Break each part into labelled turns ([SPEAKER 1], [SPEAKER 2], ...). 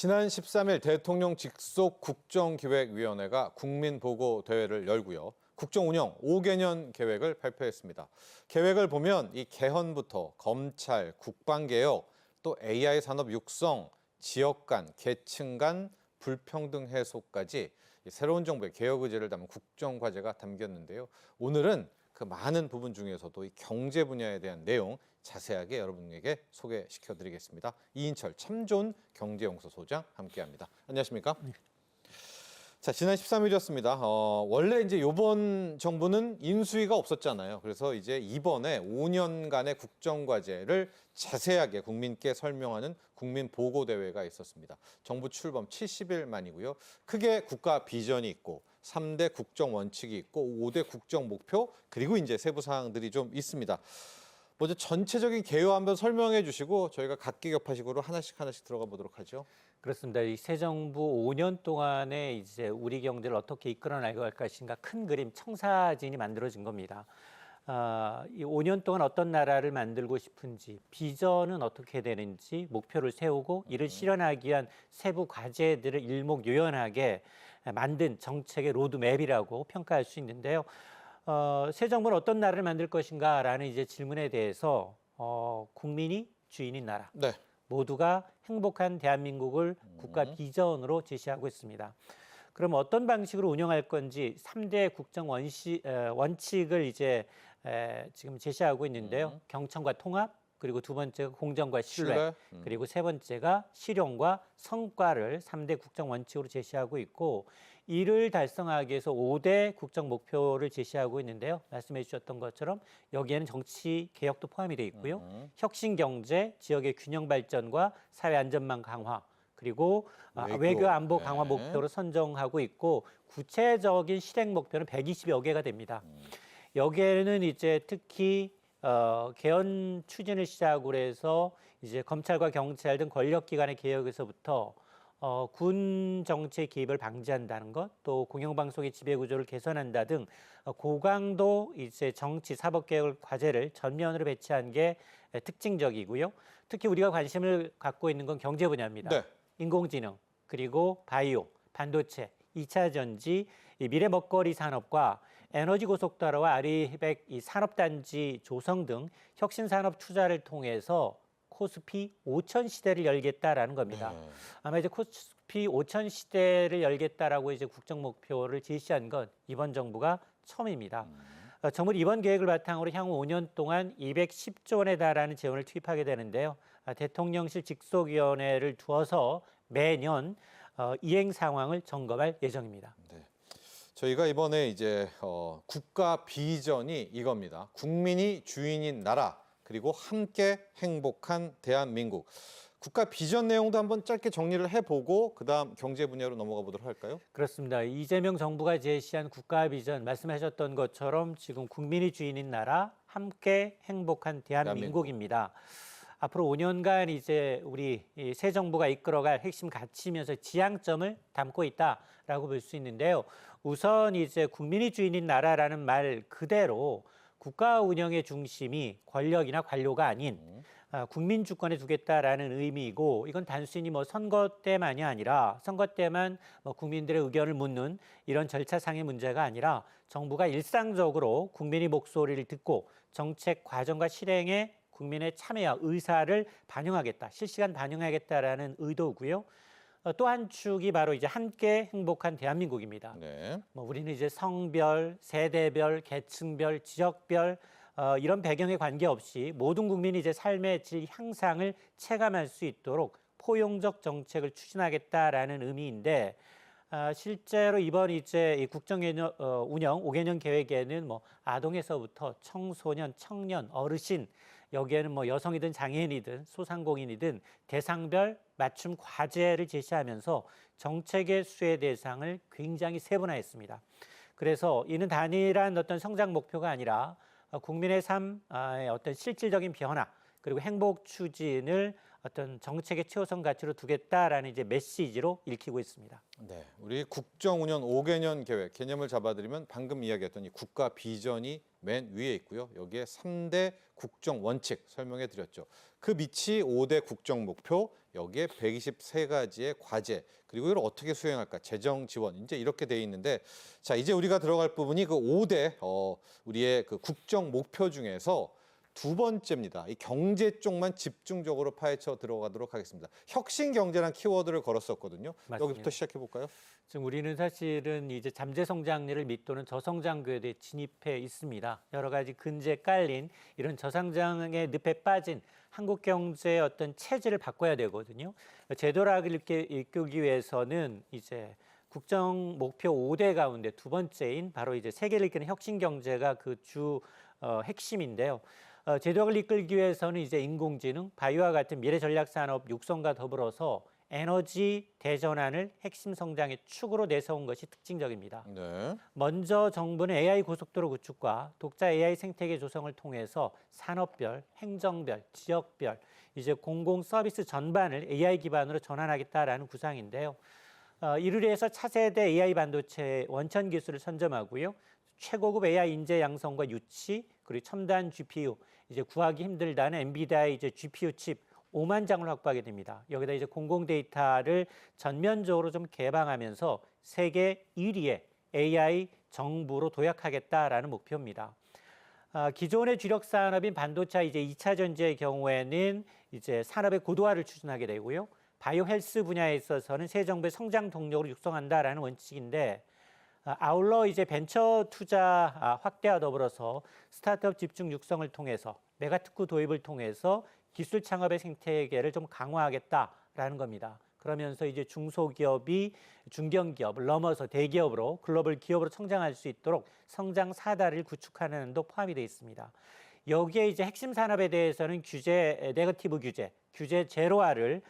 [SPEAKER 1] 지난 13일 대통령 직속 국정기획위원회가 국민보고대회를 열고요. 국정운영 5개년 계획을 발표했습니다. 계획을 보면 이 개헌부터 검찰, 국방개혁, 또 AI 산업 육성, 지역 간, 계층 간 불평등 해소까지 새로운 정부의 개혁 의지를 담은 국정과제가 담겼는데요. 오늘은 그 많은 부분 중에서도 이 경제 분야에 대한 내용 자세하게 여러분에게 소개시켜드리겠습니다. 이인철 참 좋은 경제연구소소장 함께합니다. 안녕하십니까? 네. 자, 지난 13일이었습니다. 원래 이제 이번 정부는 인수위가 없었잖아요. 그래서 이제 이번에 5년간의 국정과제를 자세하게 국민께 설명하는 국민보고대회가 있었습니다. 정부 출범 70일 만이고요. 크게 국가 비전이 있고 3대 국정 원칙이 있고 5대 국정 목표 그리고 이제 세부 사항들이 좀 있습니다. 먼저 전체적인 개요 한번 설명해 주시고 저희가 각기격파식으로 하나씩 들어가 보도록 하죠.
[SPEAKER 2] 그렇습니다. 이 새 정부 5년 동안에 이제 우리 경제를 어떻게 이끌어 나갈 것인가 큰 그림 청사진이 만들어진 겁니다. 이 5년 동안 어떤 나라를 만들고 싶은지, 비전은 어떻게 되는지 목표를 세우고 이를 실현하기 위한 세부 과제들을 일목요연하게 만든 정책의 로드맵이라고 평가할 수 있는데요. 새 정부는 어떤 나라를 만들 것인가라는 이제 질문에 대해서 국민이 주인인 나라. 네. 모두가 행복한 대한민국을 국가 비전으로 제시하고 있습니다. 그럼 어떤 방식으로 운영할 건지 3대 국정 원칙을 이제 지금 제시하고 있는데요. 경청과 통합, 그리고 두 번째가 공정과 신뢰, 그리고 세 번째가 실용과 성과를 3대 국정 원칙으로 제시하고 있고 이를 달성하기 위해서 5대 국정 목표를 제시하고 있는데요. 말씀해 주셨던 것처럼 여기에는 정치 개혁도 포함이 되어 있고요. 혁신 경제, 지역의 균형 발전과 사회 안전망 강화, 그리고 외교 안보 강화 목표로 선정하고 있고 구체적인 실행 목표는 120여 개가 됩니다. 여기에는 이제 특히 개헌 추진을 시작으로 해서 이제 검찰과 경찰 등 권력기관의 개혁에서부터 군 정치의 개입을 방지한다는 것, 또 공영방송의 지배구조를 개선한다 등 고강도 이제 정치 사법개혁 과제를 전면으로 배치한 게 특징적이고요. 특히 우리가 관심을 갖고 있는 건 경제 분야입니다. 네. 인공지능, 그리고 바이오, 반도체, 2차 전지, 미래 먹거리 산업과 에너지 고속도로와 아리백 산업단지 조성 등 혁신 산업 투자를 통해서 코스피 5천 시대를 열겠다라는 겁니다. 네. 아마 이제 코스피 5천 시대를 열겠다라고 이제 국정 목표를 제시한 건 이번 정부가 처음입니다. 정부는 이번 계획을 바탕으로 향후 5년 동안 210조 원에 달하는 재원을 투입하게 되는데요. 대통령실 직속위원회를 두어서 매년 이행 상황을 점검할 예정입니다. 네.
[SPEAKER 1] 저희가 이번에 이제 국가 비전이 이겁니다. 국민이 주인인 나라 그리고 함께 행복한 대한민국. 국가 비전 내용도 한번 짧게 정리를 해보고 그다음 경제 분야로 넘어가 보도록 할까요?
[SPEAKER 2] 그렇습니다. 이재명 정부가 제시한 국가 비전 말씀하셨던 것처럼 지금 국민이 주인인 나라 함께 행복한 대한민국입니다. 앞으로 5년간 이제 우리 새 정부가 이끌어갈 핵심 가치면서 지향점을 담고 있다라고 볼 수 있는데요. 우선 이제 국민이 주인인 나라라는 말 그대로 국가 운영의 중심이 권력이나 관료가 아닌 국민 주권에 두겠다라는 의미이고 이건 단순히 뭐 선거 때만이 아니라 선거 때만 뭐 국민들의 의견을 묻는 이런 절차상의 문제가 아니라 정부가 일상적으로 국민의 목소리를 듣고 정책 과정과 실행에 국민의 참여와 의사를 반영하겠다, 실시간 반영하겠다라는 의도고요. 또 한 축이 바로 이제 함께 행복한 대한민국입니다. 네. 뭐 우리는 이제 성별, 세대별, 계층별, 지역별 이런 배경에 관계없이 모든 국민이 이제 삶의 질 향상을 체감할 수 있도록 포용적 정책을 추진하겠다라는 의미인데 실제로 이번 이제 이 국정 운영 5개년 계획에는 뭐 아동에서부터 청소년, 청년, 어르신 여기에는 뭐 여성이든 장애인이든 소상공인이든 대상별 맞춤 과제를 제시하면서 정책의 수혜 대상을 굉장히 세분화했습니다. 그래서 이는 단일한 어떤 성장 목표가 아니라 국민의 삶의 어떤 실질적인 변화 그리고 행복 추진을 어떤 정책의 최우선 가치로 두겠다라는 이제 메시지로 읽히고 있습니다.
[SPEAKER 1] 네, 우리 국정 운영 5개년 계획 개념을 잡아드리면 방금 이야기했던 이 국가 비전이 맨 위에 있고요. 여기에 3대 국정 원칙 설명해 드렸죠. 그 밑이 5대 국정 목표, 여기에 123가지의 과제 그리고 이걸 어떻게 수행할까 재정 지원 이제 이렇게 돼 있는데 자 이제 우리가 들어갈 부분이 그 5대 우리의 그 국정 목표 중에서 두 번째입니다. 이 경제 쪽만 집중적으로 파헤쳐 들어가도록 하겠습니다. 혁신 경제란 키워드를 걸었었거든요.
[SPEAKER 2] 맞습니다.
[SPEAKER 1] 여기부터 시작해 볼까요?
[SPEAKER 2] 지금 우리는 사실은 이제 잠재 성장률을 밑도는 저성장 궤도에 진입해 있습니다. 여러 가지 근제 깔린 이런 저성장의 늪에 빠진 한국 경제의 어떤 체질을 바꿔야 되거든요. 제도락을 이끌기 위해서는 이제 국정 목표 5대 가운데 두 번째인 바로 이제 세계를 이끄는 혁신 경제가 그 주 핵심인데요. 제도학을 이끌기 위해서는 이제 인공지능, 바이오와 같은 미래 전략 산업 육성과 더불어서 에너지 대전환을 핵심 성장의 축으로 내세운 것이 특징적입니다.
[SPEAKER 1] 네.
[SPEAKER 2] 먼저 정부는 AI 고속도로 구축과 독자 AI 생태계 조성을 통해서 산업별, 행정별, 지역별, 이제 공공 서비스 전반을 AI 기반으로 전환하겠다라는 구상인데요. 이를 위해서 차세대 AI 반도체 원천 기술을 선점하고요. 최고급 AI 인재 양성과 유치, 그리고 첨단 GPU, 이제 구하기 힘들다는 엔비디아의 이제 GPU 칩 5만 장을 확보하게 됩니다. 여기다 이제 공공 데이터를 전면적으로 좀 개방하면서 세계 1위의 AI 정부로 도약하겠다라는 목표입니다. 기존의 주력 산업인 반도체 이제 2차 전지의 경우에는 이제 산업의 고도화를 추진하게 되고요. 바이오 헬스 분야에 있어서는 새 정부의 성장 동력으로 육성한다라는 원칙인데 아울러 이제 벤처 투자 확대와 더불어서 스타트업 집중 육성을 통해서 메가특구 도입을 통해서 기술 창업의 생태계를 좀 강화하겠다라는 겁니다. 그러면서 이제 중소기업이 중견기업을 넘어서 대기업으로 글로벌 기업으로 성장할 수 있도록 성장 사다리를 구축하는 데 포함이 되어 있습니다. 여기에 이제 핵심 산업에 대해서는 규제 네거티브 규제 제로화를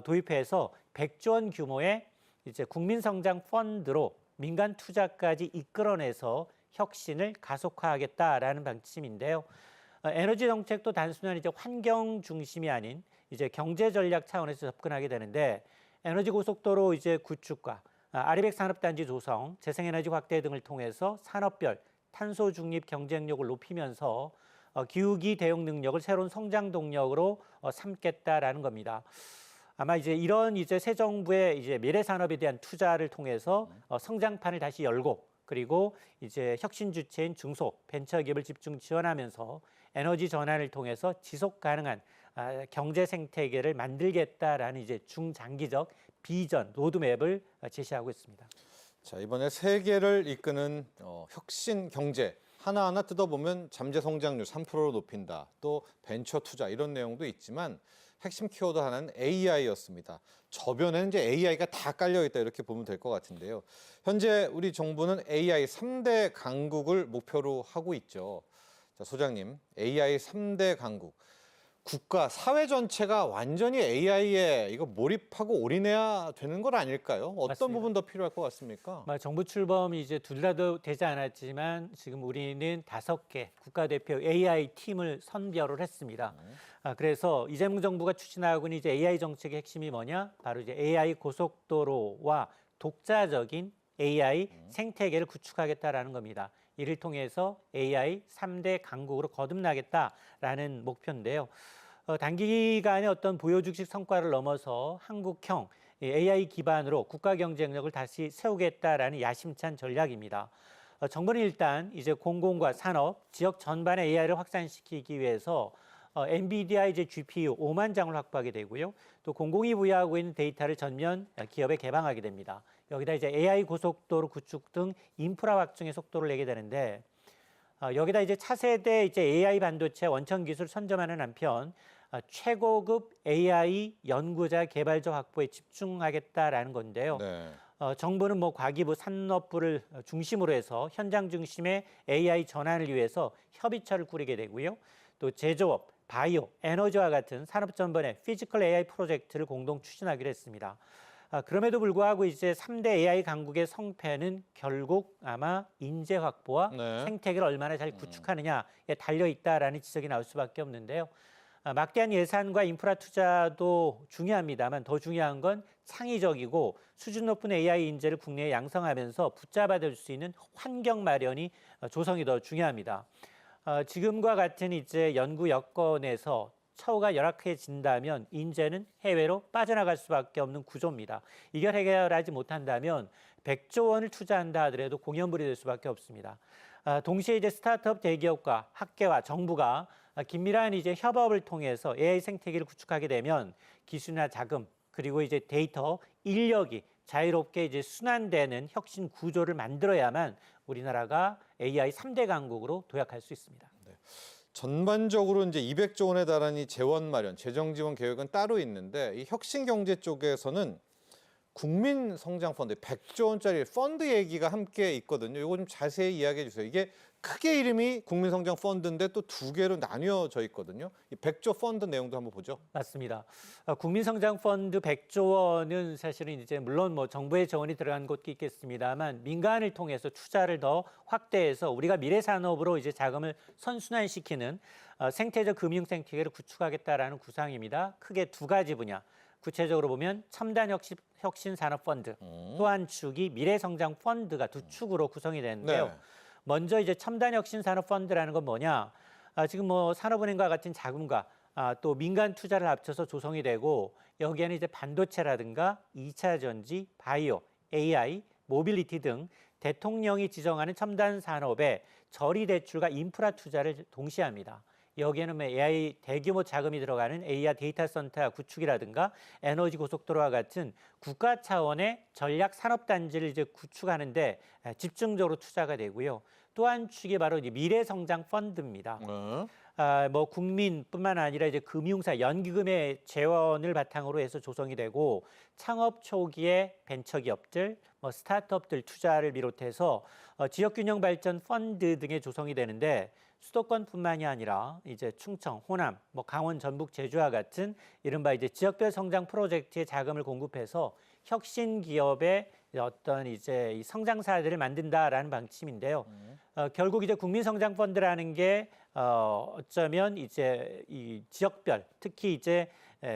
[SPEAKER 2] 도입해서 100조 원 규모의 이제 국민성장 펀드로 민간 투자까지 이끌어내서 혁신을 가속화하겠다라는 방침인데요. 에너지 정책도 단순한 이제 환경 중심이 아닌 이제 경제 전략 차원에서 접근하게 되는데 에너지 고속도로 이제 구축과 아리백 산업단지 조성, 재생에너지 확대 등을 통해서 산업별 탄소 중립 경쟁력을 높이면서 기후기 대응 능력을 새로운 성장 동력으로 삼겠다라는 겁니다. 아마 이제 이런 이제 새 정부의 이제 미래 산업에 대한 투자를 통해서 성장판을 다시 열고 그리고 이제 혁신 주체인 중소 벤처기업을 집중 지원하면서 에너지 전환을 통해서 지속 가능한 경제 생태계를 만들겠다라는 이제 중장기적 비전 로드맵을 제시하고 있습니다.
[SPEAKER 1] 자 이번에 세계를 이끄는 혁신 경제 하나하나 뜯어보면 잠재 성장률 3%로 높인다. 또 벤처 투자 이런 내용도 있지만 핵심 키워드 하나는 AI였습니다. 저변에는 이제 AI가 다 깔려 있다 이렇게 보면 될 것 같은데요. 현재 우리 정부는 AI 3대 강국을 목표로 하고 있죠. 자, 소장님, AI 3대 강국. 국가, 사회 전체가 완전히 AI에 이거 몰입하고 올인해야 되는 건 아닐까요? 어떤
[SPEAKER 2] 맞습니다.
[SPEAKER 1] 부분 더 필요할 것 같습니까?
[SPEAKER 2] 정부 출범이 이제 둘라도 되지 않았지만 지금 우리는 5개 국가대표 AI 팀을 선별을 했습니다. 그래서 이재명 정부가 추진하고 있는 이제 AI 정책의 핵심이 뭐냐? 바로 이제 AI 고속도로와 독자적인 AI 생태계를 구축하겠다라는 겁니다. 이를 통해서 AI 3대 강국으로 거듭나겠다라는 목표인데요. 단기간에 어떤 보여주식 성과를 넘어서 한국형 AI 기반으로 국가 경쟁력을 다시 세우겠다라는 야심찬 전략입니다. 정부는 일단 이제 공공과 산업, 지역 전반의 AI를 확산시키기 위해서 엔비디아 이제 GPU 5만 장을 확보하게 되고요. 또 공공이 부여하고 있는 데이터를 전면 기업에 개방하게 됩니다. 여기다 이제 AI 고속도로 구축 등 인프라 확충의 속도를 내게 되는데 여기다 이제 차세대 이제 AI 반도체 원천 기술 선점하는 한편 최고급 AI 연구자 개발자 확보에 집중하겠다라는 건데요.
[SPEAKER 1] 네.
[SPEAKER 2] 정부는 뭐 과기부, 산업부를 중심으로 해서 현장 중심의 AI 전환을 위해서 협의체를 꾸리게 되고요. 또 제조업, 바이오, 에너지와 같은 산업 전반의 피지컬 AI 프로젝트를 공동 추진하기로 했습니다. 그럼에도 불구하고 이제 3대 AI 강국의 성패는 결국 아마 인재 확보와
[SPEAKER 1] 네.
[SPEAKER 2] 생태계를 얼마나 잘 구축하느냐에 달려 있다라는 지적이 나올 수밖에 없는데요. 막대한 예산과 인프라 투자도 중요합니다만 더 중요한 건 창의적이고 수준 높은 AI 인재를 국내에 양성하면서 붙잡아둘 수 있는 환경 마련이 조성이 더 중요합니다. 지금과 같은 이제 연구 여건에서 처우가 열악해진다면 인재는 해외로 빠져나갈 수밖에 없는 구조입니다. 이걸 해결하지 못한다면 100조 원을 투자한다 하더라도 공연불이 될 수밖에 없습니다. 동시에 이제 스타트업 대기업과 학계와 정부가 긴밀한 이제 협업을 통해서 AI 생태계를 구축하게 되면 기술이나 자금 그리고 이제 데이터, 인력이 자유롭게 이제 순환되는 혁신 구조를 만들어야만 우리나라가 AI 3대 강국으로 도약할 수 있습니다.
[SPEAKER 1] 전반적으로 이제 200조 원에 달하는 이 재원 마련, 재정 지원 계획은 따로 있는데 이 혁신 경제 쪽에서는 국민 성장 펀드 100조 원짜리 펀드 얘기가 함께 있거든요. 이거 좀 자세히 이야기해 주세요. 이게 크게 이름이 국민 성장 펀드인데 또 두 개로 나뉘어져 있거든요. 이 100조 펀드 내용도 한번 보죠.
[SPEAKER 2] 맞습니다. 국민성장펀드 100조 원은 사실은 이제 물론 뭐 정부의 자원이 들어간 곳도 있겠습니다만 민간을 통해서 투자를 더 확대해서 우리가 미래 산업으로 이제 자금을 선순환시키는 생태적 금융 생태계를 구축하겠다라는 구상입니다. 크게 두 가지 분야. 구체적으로 보면 첨단 혁신 산업 펀드, 또 한 축이 미래 성장 펀드가 두 축으로 구성이 되는데요.
[SPEAKER 1] 네.
[SPEAKER 2] 먼저 이제 첨단 혁신 산업 펀드라는 건 뭐냐? 지금 뭐 산업은행과 같은 자금과 또 민간 투자를 합쳐서 조성이 되고 여기에는 이제 반도체라든가 2차 전지, 바이오, AI, 모빌리티 등 대통령이 지정하는 첨단 산업에 저리 대출과 인프라 투자를 동시에 합니다. 여기에는 뭐 AI 대규모 자금이 들어가는 AI 데이터 센터 구축이라든가 에너지 고속도로와 같은 국가 차원의 전략 산업 단지를 이제 구축하는데 집중적으로 투자가 되고요. 또 한 축이 바로 이제 미래 성장 펀드입니다. 뭐 국민뿐만 아니라 이제 금융사, 연기금의 재원을 바탕으로 해서 조성이 되고 창업 초기에 벤처기업들, 뭐 스타트업들 투자를 비롯해서 지역균형 발전 펀드 등의 조성이 되는데 수도권뿐만이 아니라 이제 충청, 호남, 뭐 강원, 전북, 제주와 같은 이른바 이제 지역별 성장 프로젝트에 자금을 공급해서 혁신 기업의 어떤 이제 이 성장사들을 만든다라는 방침인데요. 결국 이제 국민성장펀드라는 게 어쩌면 이제 이 지역별 특히 이제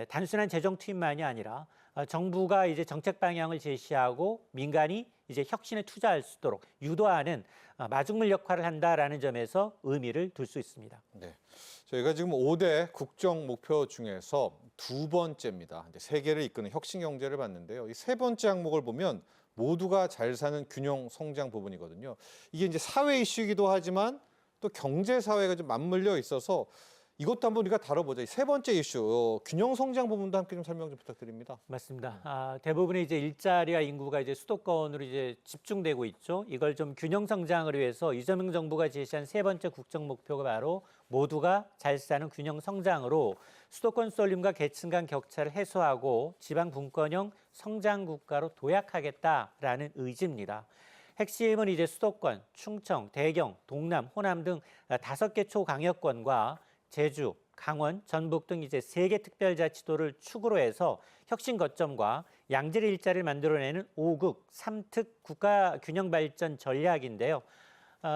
[SPEAKER 2] 단순한 재정 투입만이 아니라 정부가 이제 정책 방향을 제시하고 민간이 이제 혁신에 투자할 수 있도록 유도하는 마중물 역할을 한다라는 점에서 의미를 둘 수 있습니다.
[SPEAKER 1] 네. 저희가 지금 5대 국정 목표 중에서 두 번째입니다. 이제 세계를 이끄는 혁신 경제를 봤는데요. 이 세 번째 항목을 보면 모두가 잘 사는 균형 성장 부분이거든요. 이게 이제 사회 이슈이기도 하지만 또 경제 사회가 좀 맞물려 있어서 이것도 한번 우리가 다뤄보자. 이 세 번째 이슈, 균형 성장 부분도 함께 좀 설명 좀 부탁드립니다.
[SPEAKER 2] 맞습니다. 대부분의 이제 일자리와 인구가 이제 수도권으로 이제 집중되고 있죠. 이걸 좀 균형 성장을 위해서 이재명 정부가 제시한 세 번째 국정 목표가 바로 모두가 잘 사는 균형 성장으로 수도권 쏠림과 계층 간 격차를 해소하고 지방 분권형 성장 국가로 도약하겠다라는 의지입니다. 핵심은 이제 수도권, 충청, 대경, 동남, 호남 등 5개 초강력권과 제주, 강원, 전북 등 이제 3개 특별자치도를 축으로 해서 혁신 거점과 양질의 일자리를 만들어내는 5국 3특 국가 균형 발전 전략인데요.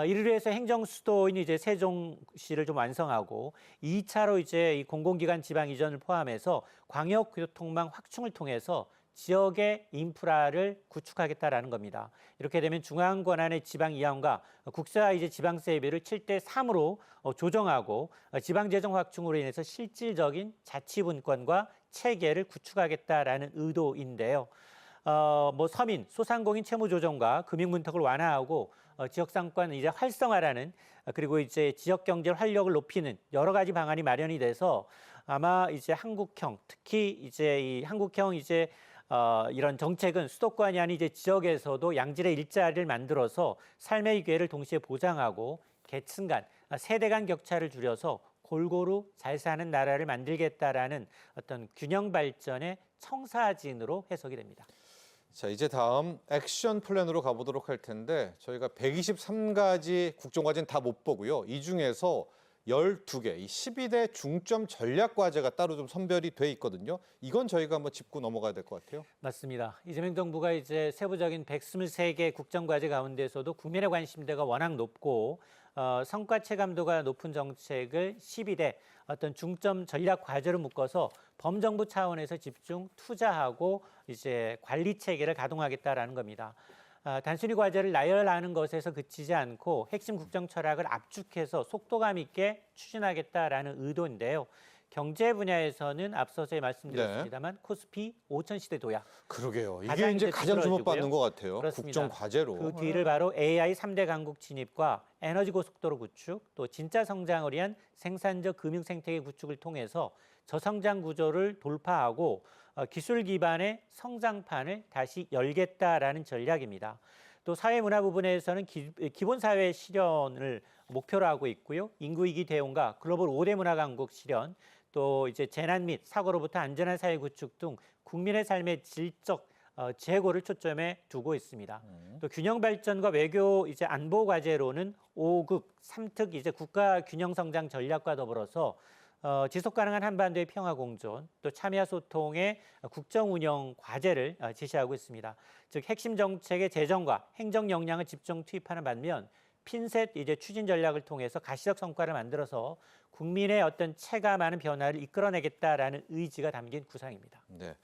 [SPEAKER 2] 이를 위해서 행정 수도인 이제 세종시를 좀 완성하고 2차로 이제 이 공공기관 지방 이전을 포함해서 광역 교통망 확충을 통해서 지역의 인프라를 구축하겠다라는 겁니다. 이렇게 되면 중앙 권한의 지방 이완과 국사 이제 지방세비를 7대 3으로 조정하고 지방 재정 확충으로 인해서 실질적인 자치 분권과 체계를 구축하겠다라는 의도인데요. 뭐 서민, 소상공인 채무 조정과 금융 문턱을 완화하고 지역 상권 이제 활성화라는 그리고 이제 지역 경제 활력을 높이는 여러 가지 방안이 마련이 돼서 아마 이제 한국형 특히 이제 이 한국형 이제 이런 정책은 수도권이 아닌 이제 지역에서도 양질의 일자리를 만들어서 삶의 기회를 동시에 보장하고 계층 간, 세대 간 격차를 줄여서 골고루 잘 사는 나라를 만들겠다라는 어떤 균형 발전의 청사진으로 해석이 됩니다.
[SPEAKER 1] 자, 이제 다음 액션 플랜으로 가보도록 할 텐데 저희가 123가지 국정과제는 다 못 보고요. 이 중에서 12개, 이 12대 중점 전략 과제가 따로 좀 선별이 돼 있거든요. 이건 저희가 한번 짚고 넘어가야 될 것 같아요.
[SPEAKER 2] 맞습니다. 이재명 정부가 이제 세부적인 123개 국정과제 가운데서도 국민의 관심대가 워낙 높고 성과 체감도가 높은 정책을 12대 어떤 중점 전략 과제로 묶어서 범정부 차원에서 집중 투자하고 이제 관리 체계를 가동하겠다라는 겁니다. 단순히 과제를 나열하는 것에서 그치지 않고 핵심 국정 철학을 압축해서 속도감 있게 추진하겠다라는 의도인데요. 경제 분야에서는 앞서서 말씀드렸습니다만 코스피 5천 시대 도약.
[SPEAKER 1] 그러게요. 이게
[SPEAKER 2] 가장
[SPEAKER 1] 이제
[SPEAKER 2] 이제
[SPEAKER 1] 가장 주목받는
[SPEAKER 2] 두드러지고요.
[SPEAKER 1] 것 같아요.
[SPEAKER 2] 그렇습니다.
[SPEAKER 1] 국정 과제로.
[SPEAKER 2] 그 뒤를 바로 AI 3대 강국 진입과 에너지 고속도로 구축, 또 진짜 성장을 위한 생산적 금융 생태계 구축을 통해서 저성장 구조를 돌파하고 기술 기반의 성장판을 다시 열겠다라는 전략입니다. 또 사회문화 부분에서는 기본 사회 실현을 목표로 하고 있고요. 인구 위기 대응과 글로벌 5대 문화 강국 실현, 또 이제 재난 및 사고로부터 안전한 사회 구축 등 국민의 삶의 질적 재고를 초점에 두고 있습니다. 또 균형 발전과 외교 이제 안보 과제로는 5극 3특 이제 국가 균형 성장 전략과 더불어서 지속 가능한 한반도의 평화 공존, 또 참여 소통의 국정 운영 과제를 제시하고 있습니다. 즉 핵심 정책의 재정과 행정 역량을 집중 투입하는 반면 핀셋 이제 추진 전략을 통해서 가시적 성과를 만들어서 국민의 어떤 체감하는 변화를 이끌어내겠다라는 의지가 담긴 구상입니다.
[SPEAKER 1] 네.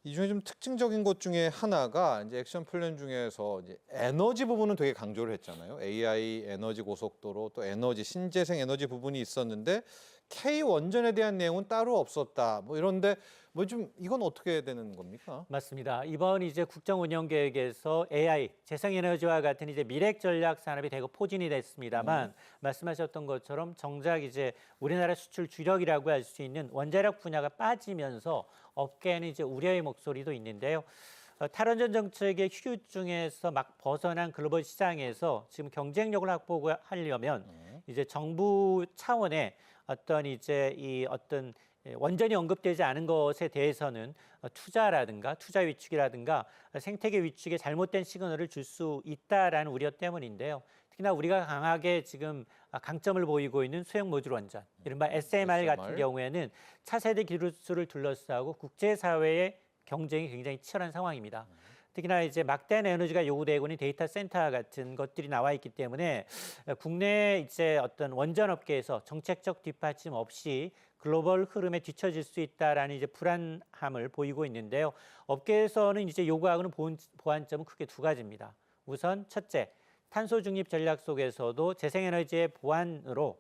[SPEAKER 1] 이 중에 좀 특징적인 것 중에 하나가 이제 액션 플랜 중에서 이제 에너지 부분은 되게 강조를 했잖아요. AI 에너지 고속도로 또 에너지 신재생 에너지 부분이 있었는데 K 원전에 대한 내용은 따로 없었다. 뭐 이런데 뭐 좀 이건 어떻게 되는 겁니까?
[SPEAKER 2] 맞습니다. 이번 이제 국정 운영 계획에서 AI, 재생에너지와 같은 이제 미래 전략 산업이 대거 포진이 됐습니다만 말씀하셨던 것처럼 정작 이제 우리나라 수출 주력이라고 할 수 있는 원자력 분야가 빠지면서 업계에는 이제 우려의 목소리도 있는데요. 탈원전 정책의 휴유증에서 막 벗어난 글로벌 시장에서 지금 경쟁력을 확보하려면 이제 정부 차원의 어떤 이제 이 어떤 원전이 언급되지 않은 것에 대해서는 투자라든가 투자 위축이라든가 생태계 위축에 잘못된 시그널을 줄 수 있다라는 우려 때문인데요. 특히나 우리가 강하게 지금 강점을 보이고 있는 수형 모듈 원전, 이른바 SMR 같은 경우에는 차세대 기술을 둘러싸고 국제사회의 경쟁이 굉장히 치열한 상황입니다. 특히나 이제 막대한 에너지가 요구되고 있는 데이터 센터 같은 것들이 나와 있기 때문에 국내 이제 어떤 원전 업계에서 정책적 뒷받침 없이 글로벌 흐름에 뒤처질 수 있다라는 이제 불안함을 보이고 있는데요. 업계에서는 이제 요구하고는 보완점은 크게 두 가지입니다. 우선 첫째, 탄소 중립 전략 속에서도 재생에너지의 보완으로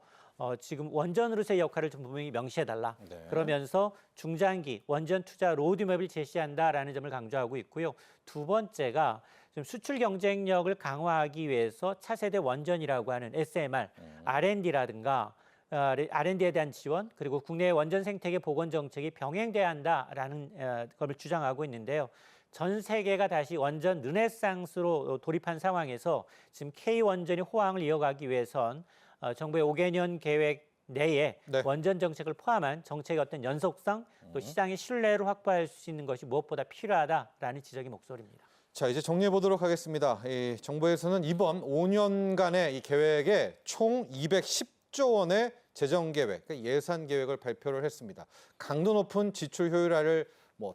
[SPEAKER 2] 지금 원전으로서의 역할을 좀 분명히 명시해달라.
[SPEAKER 1] 네.
[SPEAKER 2] 그러면서 중장기 원전 투자 로드맵을 제시한다라는 점을 강조하고 있고요. 두 번째가 좀 수출 경쟁력을 강화하기 위해서 차세대 원전이라고 하는 SMR, R&D라든가 R&D에 대한 지원, 그리고 국내 원전 생태계 복원 정책이 병행돼야 한다라는 걸 주장하고 있는데요. 전 세계가 다시 원전 르네상스로 돌입한 상황에서 지금 K 원전이 호황을 이어가기 위해선 정부의 5개년 계획 내에
[SPEAKER 1] 네.
[SPEAKER 2] 원전 정책을 포함한 정책의 어떤 연속성, 또 시장의 신뢰를 확보할 수 있는 것이 무엇보다 필요하다라는 지적의 목소리입니다.
[SPEAKER 1] 자, 이제 정리해 보도록 하겠습니다. 이 정부에서는 이번 5년간의 이 계획에 총 210조 원의 재정 계획, 그러니까 예산 계획을 발표를 했습니다. 강도 높은 지출 효율화를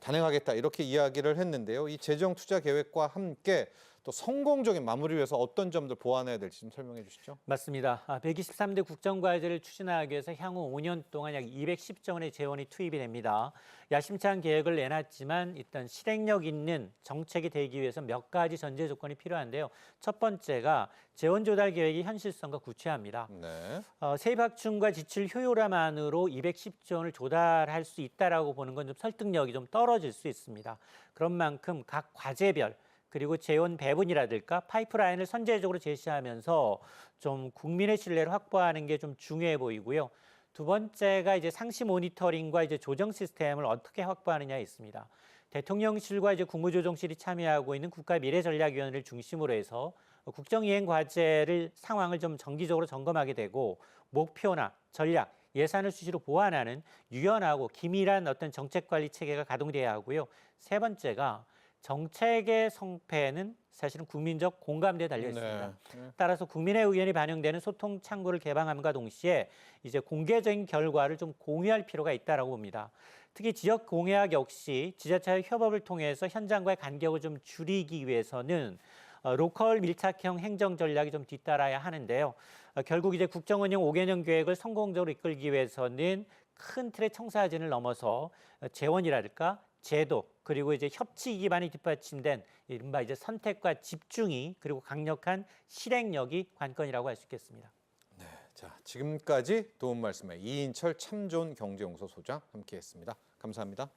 [SPEAKER 1] 단행하겠다 이렇게 이야기를 했는데요. 이 재정 투자 계획과 함께 또 성공적인 마무리를 위해서 어떤 점들 보완해야 될지 좀 설명해 주시죠.
[SPEAKER 2] 맞습니다. 123대 국정과제를 추진하기 위해서 향후 5년 동안 약 210조 원의 재원이 투입이 됩니다. 야심찬 계획을 내놨지만 일단 실행력 있는 정책이 되기 위해서 몇 가지 전제 조건이 필요한데요. 첫 번째가 재원 조달 계획이 현실성과 구체합니다.
[SPEAKER 1] 네.
[SPEAKER 2] 세입 확충과 지출 효율화만으로 210조 원을 조달할 수 있다라고 보는 건 좀 설득력이 좀 떨어질 수 있습니다. 그런 만큼 각 과제별 그리고 재원 배분이라든가 파이프라인을 선제적으로 제시하면서 좀 국민의 신뢰를 확보하는 게 좀 중요해 보이고요. 두 번째가 이제 상시 모니터링과 이제 조정 시스템을 어떻게 확보하느냐에 있습니다. 대통령실과 이제 국무조정실이 참여하고 있는 국가미래전략위원회를 중심으로 해서 국정이행 과제를 상황을 좀 정기적으로 점검하게 되고 목표나 전략, 예산을 수시로 보완하는 유연하고 기밀한 어떤 정책 관리 체계가 가동돼야 하고요. 세 번째가 정책의 성패는 사실은 국민적 공감대에 달려 있습니다.
[SPEAKER 1] 네.
[SPEAKER 2] 따라서 국민의 의견이 반영되는 소통 창구를 개방함과 동시에 이제 공개적인 결과를 좀 공유할 필요가 있다라고 봅니다. 특히 지역 공약 역시 지자체의 협업을 통해서 현장과의 간격을 좀 줄이기 위해서는 로컬 밀착형 행정 전략이 좀 뒤따라야 하는데요. 결국 이제 국정운영 5개년 계획을 성공적으로 이끌기 위해서는 큰 틀의 청사진을 넘어서 재원이랄까 제도 그리고 이제 협치 기반이 뒷받침된 이른바 이제 선택과 집중이 그리고 강력한 실행력이 관건이라고 할 수 있겠습니다.
[SPEAKER 1] 자, 지금까지 도움 말씀에 이인철 참 좋은 경제연구소 소장 함께했습니다. 감사합니다.